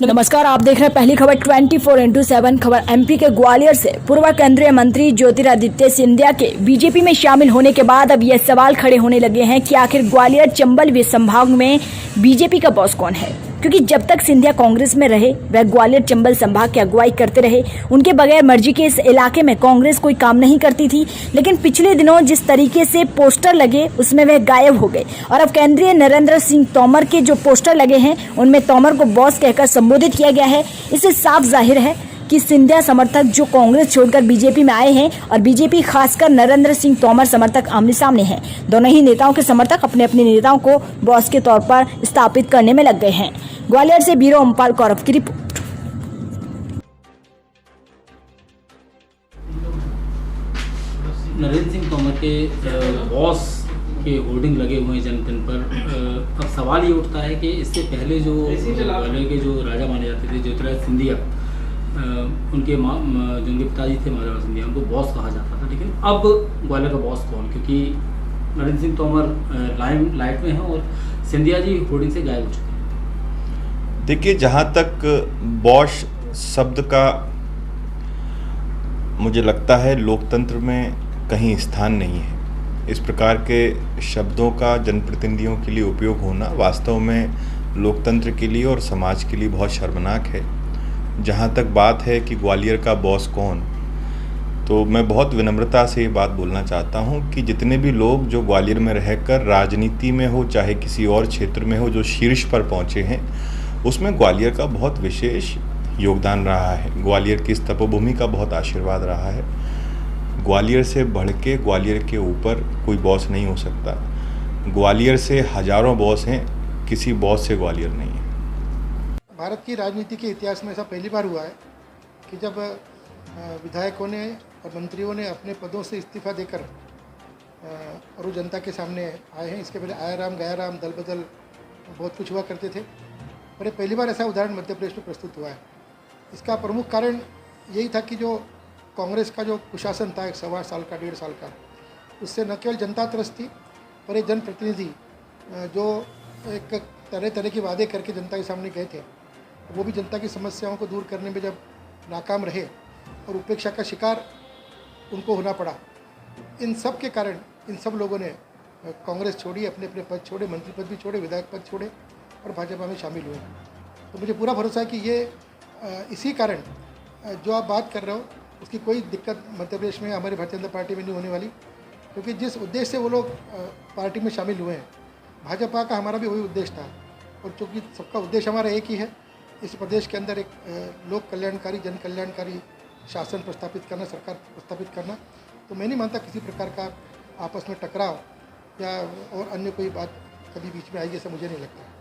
नमस्कार, आप देख रहे हैं पहली खबर 24/7 खबर। एमपी के ग्वालियर से पूर्व केंद्रीय मंत्री ज्योतिरादित्य सिंधिया के बीजेपी में शामिल होने के बाद अब ये सवाल खड़े होने लगे हैं कि आखिर ग्वालियर चंबल वे संभाग में बीजेपी का बॉस कौन है, क्योंकि जब तक सिंधिया कांग्रेस में रहे वह ग्वालियर चंबल संभाग की अगुवाई करते रहे। उनके बगैर मर्जी के इस इलाके में कांग्रेस कोई काम नहीं करती थी, लेकिन पिछले दिनों जिस तरीके से पोस्टर लगे उसमें वह गायब हो गए और अब केंद्रीय नरेंद्र सिंह तोमर के जो पोस्टर लगे हैं उनमें तोमर को बॉस कहकर संबोधित किया गया है। इससे साफ जाहिर है कि सिंधिया समर्थक जो कांग्रेस छोड़कर बीजेपी में आए हैं और बीजेपी खासकर नरेंद्र सिंह तोमर समर्थक आमने सामने हैं। दोनों ही नेताओं के समर्थक अपने अपने नेताओं को बॉस के तौर पर स्थापित करने में लग गए हैं। ग्वालियर से ब्यूरो ओमपाल कौरव की रिपोर्ट। नरेंद्र सिंह तोमर के बॉस के होर्डिंग लगे हुए हैं जनपद पर। अब सवाल ये उठता है कि इससे पहले जो ग्वालियर के जो राजा माने जाते थे ज्योतिरादित्य सिंधिया, उनके जो उनके पिताजी थे माधवराव सिंधिया, उनको बॉस कहा जाता था। लेकिन अब ग्वालियर का बॉस कौन, क्योंकि नरेंद्र सिंह तोमर लाइट में हैं और सिंधिया जी होर्डिंग से गायब हो चुके हैं। देखिए, जहाँ तक बॉस शब्द का मुझे लगता है लोकतंत्र में कहीं स्थान नहीं है। इस प्रकार के शब्दों का जनप्रतिनिधियों के लिए उपयोग होना वास्तव में लोकतंत्र के लिए और समाज के लिए बहुत शर्मनाक है। जहाँ तक बात है कि ग्वालियर का बॉस कौन, तो मैं बहुत विनम्रता से ये बात बोलना चाहता हूँ कि जितने भी लोग जो ग्वालियर में रहकर राजनीति में हो चाहे किसी और क्षेत्र में हो जो शीर्ष पर पहुँचे हैं, उसमें ग्वालियर का बहुत विशेष योगदान रहा है। ग्वालियर की इस तपोभूमि का बहुत आशीर्वाद रहा है। ग्वालियर से बढ़ के ग्वालियर के ऊपर कोई बॉस नहीं हो सकता। ग्वालियर से हजारों बॉस हैं, किसी बॉस से ग्वालियर नहीं है। भारत की राजनीति के इतिहास में ऐसा पहली बार हुआ है कि जब विधायकों ने और मंत्रियों ने अपने पदों से इस्तीफा देकर और वो जनता के सामने आए हैं। इसके पहले आया राम गया राम, दल बदल बहुत कुछ हुआ करते थे, पर ये पहली बार ऐसा उदाहरण मध्य प्रदेश में प्रस्तुत हुआ है। इसका प्रमुख कारण यही था कि जो कांग्रेस का जो कुशासन था 1.25 साल का 1.5 साल का, उससे न केवल जनता त्रस्त थी, पर एक जनप्रतिनिधि जो एक तरह तरह के वादे करके जनता के सामने गए थे, वो भी जनता की समस्याओं को दूर करने में जब नाकाम रहे और उपेक्षा का शिकार उनको होना पड़ा। इन सब के कारण इन सब लोगों ने कांग्रेस छोड़ी, अपने अपने पद छोड़े, मंत्री पद भी छोड़े, विधायक पद छोड़े और भाजपा में शामिल हुए। तो मुझे पूरा भरोसा है कि ये इसी कारण जो आप बात कर रहे हो उसकी कोई दिक्कत मध्य प्रदेश में हमारी भारतीय जनता पार्टी में नहीं होने वाली, क्योंकि जिस उद्देश्य से वो लोग पार्टी में शामिल हुए हैं, भाजपा का हमारा भी वही उद्देश्य था। और चूँकि सबका उद्देश्य हमारा एक ही है, इस प्रदेश के अंदर एक लोक कल्याणकारी जन कल्याणकारी शासन प्रस्तापित करना, सरकार प्रस्तापित करना। तो मैं नहीं मानता किसी प्रकार का आपस में टकराव या और अन्य कोई बात कभी बीच में आएगी, ऐसा मुझे नहीं लगता।